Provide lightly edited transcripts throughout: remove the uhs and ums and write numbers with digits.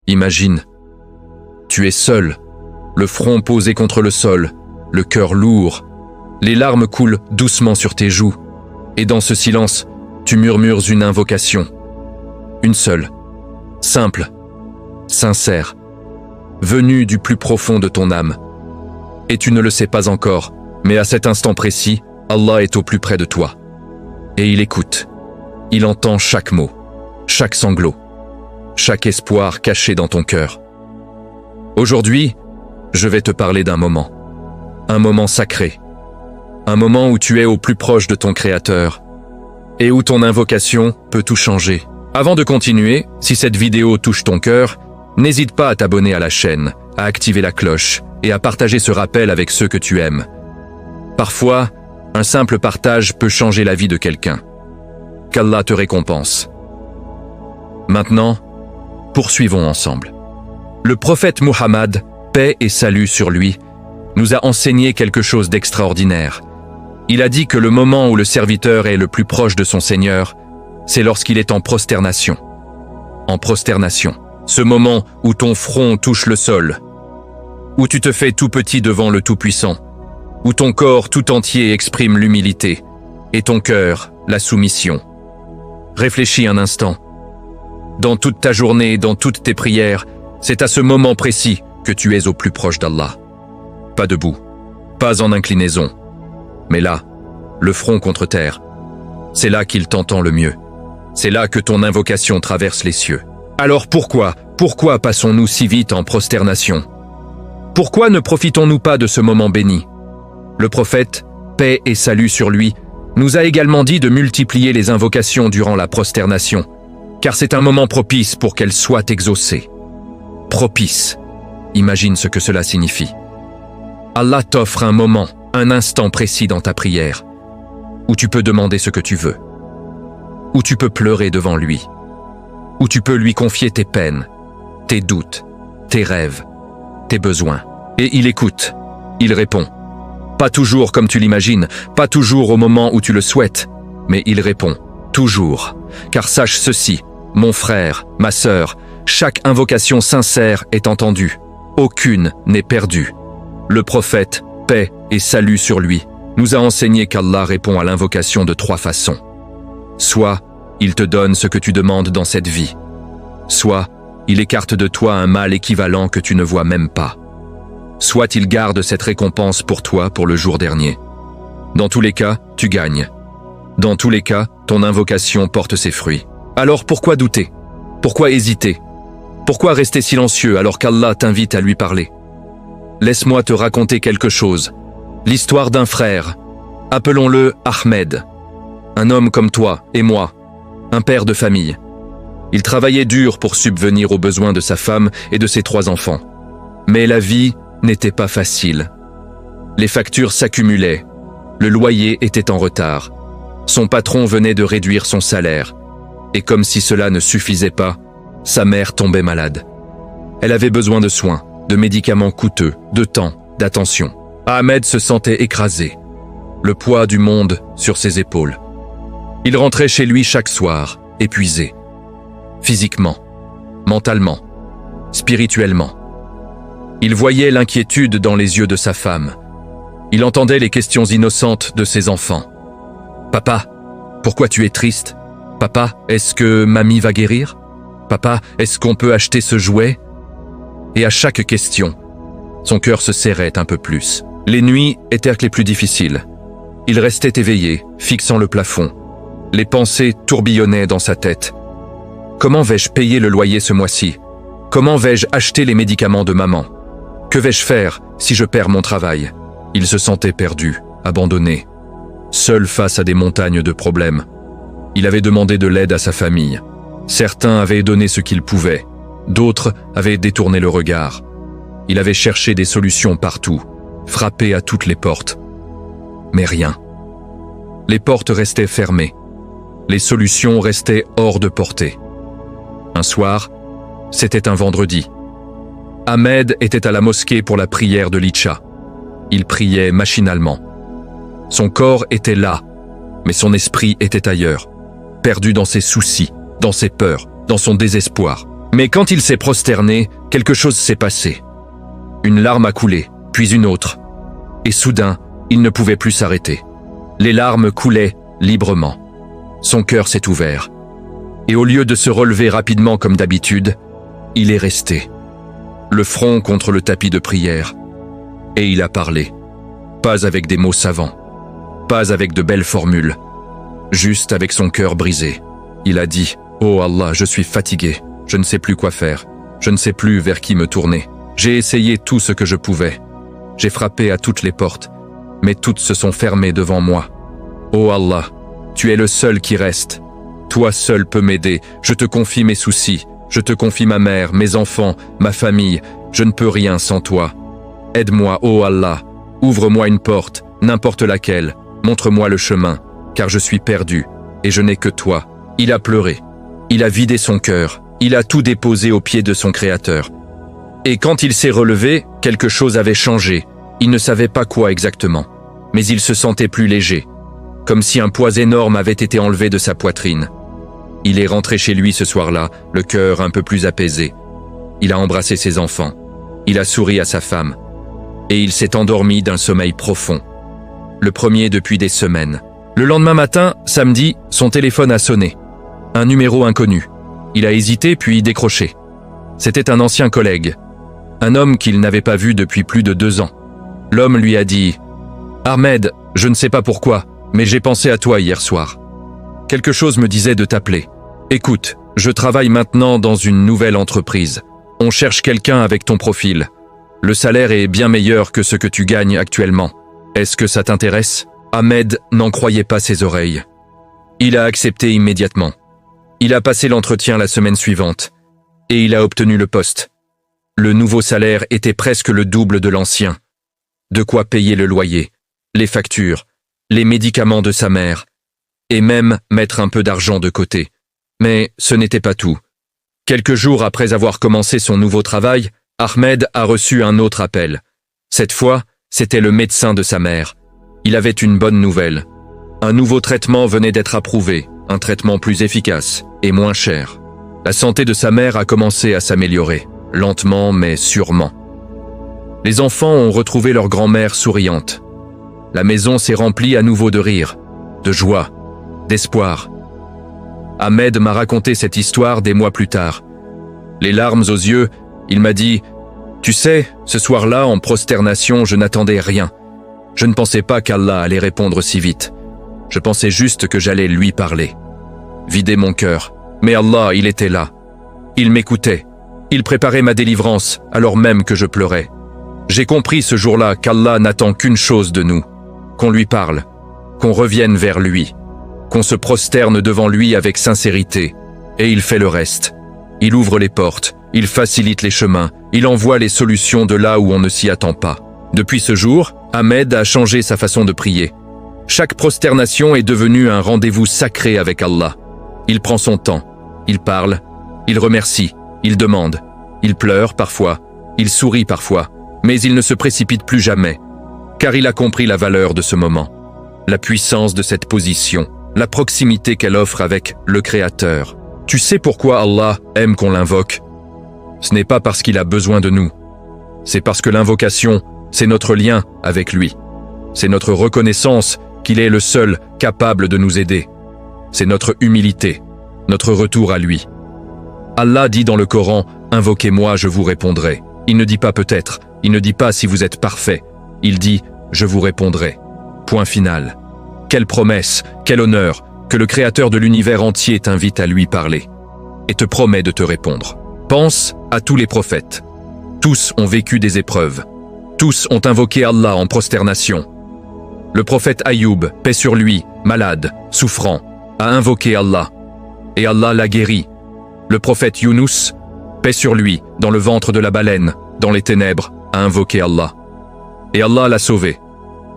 Imagine, tu es seul, le front posé contre le sol, le cœur lourd, les larmes coulent doucement sur tes joues, et dans ce silence, tu murmures une invocation. Une seule, simple, sincère, venue du plus profond de ton âme. Et tu ne le sais pas encore, mais à cet instant précis, Allah est au plus près de toi. Et il écoute. Il entend chaque mot, chaque sanglot, chaque espoir caché dans ton cœur. Aujourd'hui, je vais te parler d'un moment. Un moment sacré. Un moment où tu es au plus proche de ton Créateur. Et où ton invocation peut tout changer. Avant de continuer, si cette vidéo touche ton cœur, n'hésite pas à t'abonner à la chaîne, à activer la cloche et à partager ce rappel avec ceux que tu aimes. Parfois, un simple partage peut changer la vie de quelqu'un. Qu'Allah te récompense. Maintenant, poursuivons ensemble. Le prophète Muhammad, paix et salut sur lui, nous a enseigné quelque chose d'extraordinaire. Il a dit que le moment où le serviteur est le plus proche de son Seigneur, c'est lorsqu'il est en prosternation. En prosternation, ce moment où ton front touche le sol, où tu te fais tout petit devant le Tout-Puissant, où ton corps tout entier exprime l'humilité, et ton cœur, la soumission. Réfléchis un instant. Dans toute ta journée, dans toutes tes prières, c'est à ce moment précis que tu es au plus proche d'Allah. Pas debout, pas en inclinaison, mais là, le front contre terre. C'est là qu'il t'entend le mieux. C'est là que ton invocation traverse les cieux. Alors pourquoi passons-nous si vite en prosternation? Pourquoi ne profitons-nous pas de ce moment béni? Le prophète, paix et salut sur lui, nous a également dit de multiplier les invocations durant la prosternation, car c'est un moment propice pour qu'elles soient exaucées. Propice. Imagine ce que cela signifie. Allah t'offre un moment, un instant précis dans ta prière, où tu peux demander ce que tu veux, où tu peux pleurer devant lui, où tu peux lui confier tes peines, tes doutes, tes rêves, tes besoins. Et il écoute, il répond. Pas toujours comme tu l'imagines, pas toujours au moment où tu le souhaites, mais il répond, toujours. Car sache ceci, mon frère, ma sœur, chaque invocation sincère est entendue, aucune n'est perdue. Le prophète, paix et salut sur lui, nous a enseigné qu'Allah répond à l'invocation de 3 façons. Soit, il te donne ce que tu demandes dans cette vie. Soit, il écarte de toi un mal équivalent que tu ne vois même pas. Soit il garde cette récompense pour toi pour le jour dernier. Dans tous les cas, tu gagnes. Dans tous les cas, ton invocation porte ses fruits. Alors pourquoi douter? Pourquoi hésiter? Pourquoi rester silencieux alors qu'Allah t'invite à lui parler? Laisse-moi te raconter quelque chose. L'histoire d'un frère. Appelons-le Ahmed. Un homme comme toi et moi. Un père de famille. Il travaillait dur pour subvenir aux besoins de sa femme et de ses 3 enfants. Mais la vie n'était pas facile. Les factures s'accumulaient. Le loyer était en retard. Son patron venait de réduire son salaire. Et comme si cela ne suffisait pas, sa mère tombait malade. Elle avait besoin de soins, de médicaments coûteux, de temps, d'attention. Ahmed se sentait écrasé. Le poids du monde sur ses épaules. Il rentrait chez lui chaque soir, épuisé. Physiquement, mentalement, spirituellement. Il voyait l'inquiétude dans les yeux de sa femme. Il entendait les questions innocentes de ses enfants. « Papa, pourquoi tu es triste? Papa, est-ce que mamie va guérir? Papa, est-ce qu'on peut acheter ce jouet ?» Et à chaque question, son cœur se serrait un peu plus. Les nuits étaient les plus difficiles. Il restait éveillé, fixant le plafond. Les pensées tourbillonnaient dans sa tête. Comment vais-je payer le loyer ce mois-ci? Comment vais-je acheter les médicaments de maman? Que vais-je faire si je perds mon travail? Il se sentait perdu, abandonné, seul face à des montagnes de problèmes. Il avait demandé de l'aide à sa famille. Certains avaient donné ce qu'ils pouvaient, d'autres avaient détourné le regard. Il avait cherché des solutions partout, frappé à toutes les portes. Mais rien. Les portes restaient fermées. Les solutions restaient hors de portée. Un soir, c'était un vendredi. Ahmed était à la mosquée pour la prière de l'Isha. Il priait machinalement. Son corps était là, mais son esprit était ailleurs, perdu dans ses soucis, dans ses peurs, dans son désespoir. Mais quand il s'est prosterné, quelque chose s'est passé. Une larme a coulé, puis une autre. Et soudain, il ne pouvait plus s'arrêter. Les larmes coulaient librement. Son cœur s'est ouvert. Et au lieu de se relever rapidement comme d'habitude, il est resté, le front contre le tapis de prière. Et il a parlé. Pas avec des mots savants, pas avec de belles formules, juste avec son cœur brisé. Il a dit « Oh Allah, je suis fatigué, je ne sais plus quoi faire, je ne sais plus vers qui me tourner. J'ai essayé tout ce que je pouvais. J'ai frappé à toutes les portes, mais toutes se sont fermées devant moi. Oh Allah, tu es le seul qui reste. Toi seul peux m'aider, je te confie mes soucis, je te confie ma mère, mes enfants, ma famille, je ne peux rien sans toi. Aide-moi, oh Allah, ouvre-moi une porte, n'importe laquelle, montre-moi le chemin, car je suis perdu, et je n'ai que toi. » Il a pleuré, il a vidé son cœur, il a tout déposé aux pieds de son Créateur. Et quand il s'est relevé, quelque chose avait changé, il ne savait pas quoi exactement, mais il se sentait plus léger, comme si un poids énorme avait été enlevé de sa poitrine. Il est rentré chez lui ce soir-là, le cœur un peu plus apaisé. Il a embrassé ses enfants, il a souri à sa femme, et il s'est endormi d'un sommeil profond. Le premier depuis des semaines. Le lendemain matin, samedi, son téléphone a sonné. Un numéro inconnu. Il a hésité puis décroché. C'était un ancien collègue, un homme qu'il n'avait pas vu depuis plus de 2 ans. L'homme lui a dit « Ahmed, je ne sais pas pourquoi, mais j'ai pensé à toi hier soir. Quelque chose me disait de t'appeler. Écoute, je travaille maintenant dans une nouvelle entreprise. On cherche quelqu'un avec ton profil. Le salaire est bien meilleur que ce que tu gagnes actuellement. Est-ce que ça t'intéresse ?» Ahmed n'en croyait pas ses oreilles. Il a accepté immédiatement. Il a passé l'entretien la semaine suivante et il a obtenu le poste. Le nouveau salaire était presque le double de l'ancien. De quoi payer le loyer, les factures, les médicaments de sa mère et même mettre un peu d'argent de côté. Mais ce n'était pas tout. Quelques jours après avoir commencé son nouveau travail, Ahmed a reçu un autre appel. Cette fois, c'était le médecin de sa mère. Il avait une bonne nouvelle. Un nouveau traitement venait d'être approuvé, un traitement plus efficace et moins cher. La santé de sa mère a commencé à s'améliorer, lentement mais sûrement. Les enfants ont retrouvé leur grand-mère souriante. La maison s'est remplie à nouveau de rire, de joie, d'espoir. Ahmed m'a raconté cette histoire des mois plus tard. Les larmes aux yeux, il m'a dit « Tu sais, ce soir-là, en prosternation, je n'attendais rien. Je ne pensais pas qu'Allah allait répondre si vite. Je pensais juste que j'allais lui parler. Vider mon cœur. Mais Allah, il était là. Il m'écoutait. Il préparait ma délivrance, alors même que je pleurais. J'ai compris ce jour-là qu'Allah n'attend qu'une chose de nous. Qu'on lui parle. Qu'on revienne vers lui. Qu'on se prosterne devant lui avec sincérité. Et il fait le reste. Il ouvre les portes. Il facilite les chemins. Il envoie les solutions de là où on ne s'y attend pas. Depuis ce jour, Ahmed a changé sa façon de prier. Chaque prosternation est devenue un rendez-vous sacré avec Allah. Il prend son temps, il parle, il remercie, il demande, il pleure parfois, il sourit parfois, mais il ne se précipite plus jamais, car il a compris la valeur de ce moment, la puissance de cette position, la proximité qu'elle offre avec le Créateur. Tu sais pourquoi Allah aime qu'on l'invoque? Ce n'est pas parce qu'il a besoin de nous, c'est parce que l'invocation, c'est notre lien avec lui. C'est notre reconnaissance qu'il est le seul capable de nous aider. C'est notre humilité, notre retour à lui. Allah dit dans le Coran « Invoquez-moi, je vous répondrai ». Il ne dit pas peut-être, il ne dit pas si vous êtes parfait. Il dit « Je vous répondrai ». Point final. Quelle promesse, quel honneur que le Créateur de l'univers entier t'invite à lui parler et te promet de te répondre. Pense à tous les prophètes. Tous ont vécu des épreuves. Tous ont invoqué Allah en prosternation. Le prophète Ayoub, paix sur lui, malade, souffrant, a invoqué Allah. Et Allah l'a guéri. Le prophète Younous, paix sur lui, dans le ventre de la baleine, dans les ténèbres, a invoqué Allah. Et Allah l'a sauvé.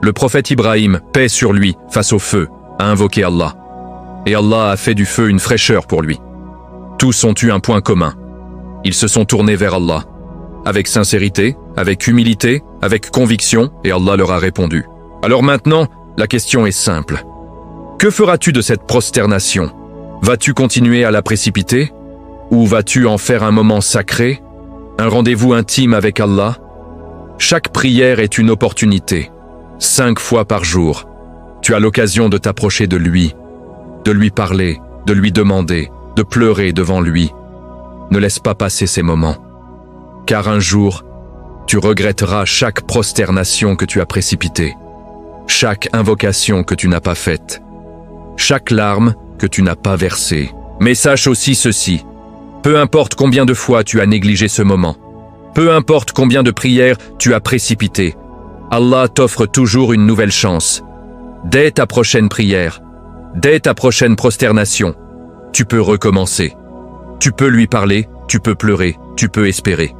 Le prophète Ibrahim, paix sur lui, face au feu, a invoqué Allah. Et Allah a fait du feu une fraîcheur pour lui. Tous ont eu un point commun. Ils se sont tournés vers Allah. Avec sincérité, avec humilité, avec conviction, et Allah leur a répondu. Alors maintenant, la question est simple. Que feras-tu de cette prosternation? Vas-tu continuer à la précipiter? Ou vas-tu en faire un moment sacré, un rendez-vous intime avec Allah? Chaque prière est une opportunité. 5 fois par jour, tu as l'occasion de t'approcher de lui parler, de lui demander, de pleurer devant lui. Ne laisse pas passer ces moments. Car un jour, tu regretteras chaque prosternation que tu as précipitée, chaque invocation que tu n'as pas faite, chaque larme que tu n'as pas versée. Mais sache aussi ceci, peu importe combien de fois tu as négligé ce moment, peu importe combien de prières tu as précipitées, Allah t'offre toujours une nouvelle chance. Dès ta prochaine prière, dès ta prochaine prosternation, tu peux recommencer. Tu peux lui parler, tu peux pleurer, tu peux espérer.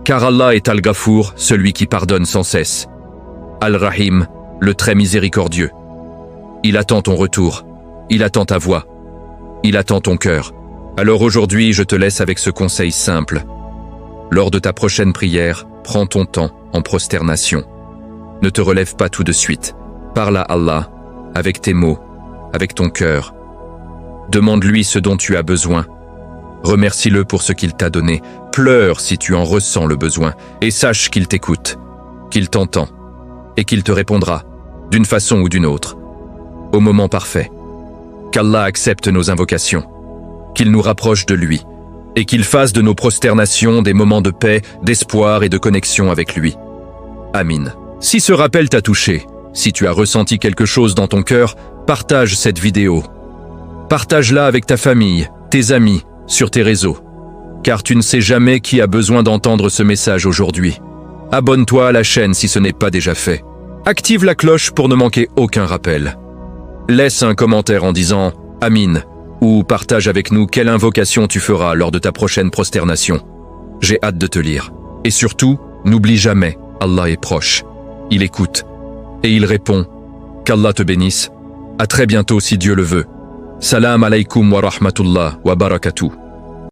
Car Allah est Al-Ghafour, celui qui pardonne sans cesse. Al-Rahim, le très miséricordieux. Il attend ton retour, il attend ta voix, il attend ton cœur. Alors aujourd'hui, je te laisse avec ce conseil simple. Lors de ta prochaine prière, prends ton temps en prosternation. Ne te relève pas tout de suite. Parle à Allah, avec tes mots, avec ton cœur. Demande-lui ce dont tu as besoin. Remercie-le pour ce qu'il t'a donné. Pleure si tu en ressens le besoin. Et sache qu'il t'écoute, qu'il t'entend, et qu'il te répondra, d'une façon ou d'une autre, au moment parfait. Qu'Allah accepte nos invocations, qu'il nous rapproche de lui, et qu'il fasse de nos prosternations des moments de paix, d'espoir et de connexion avec lui. Amin. Si ce rappel t'a touché, si tu as ressenti quelque chose dans ton cœur, partage cette vidéo. Partage-la avec ta famille, tes amis, sur tes réseaux. Car tu ne sais jamais qui a besoin d'entendre ce message aujourd'hui. Abonne-toi à la chaîne si ce n'est pas déjà fait. Active la cloche pour ne manquer aucun rappel. Laisse un commentaire en disant « Amin » ou partage avec nous quelle invocation tu feras lors de ta prochaine prosternation. J'ai hâte de te lire. Et surtout, n'oublie jamais, Allah est proche. Il écoute et il répond. Qu'Allah te bénisse. À très bientôt si Dieu le veut. Salam alaykoum wa rahmatullah wa barakatuh.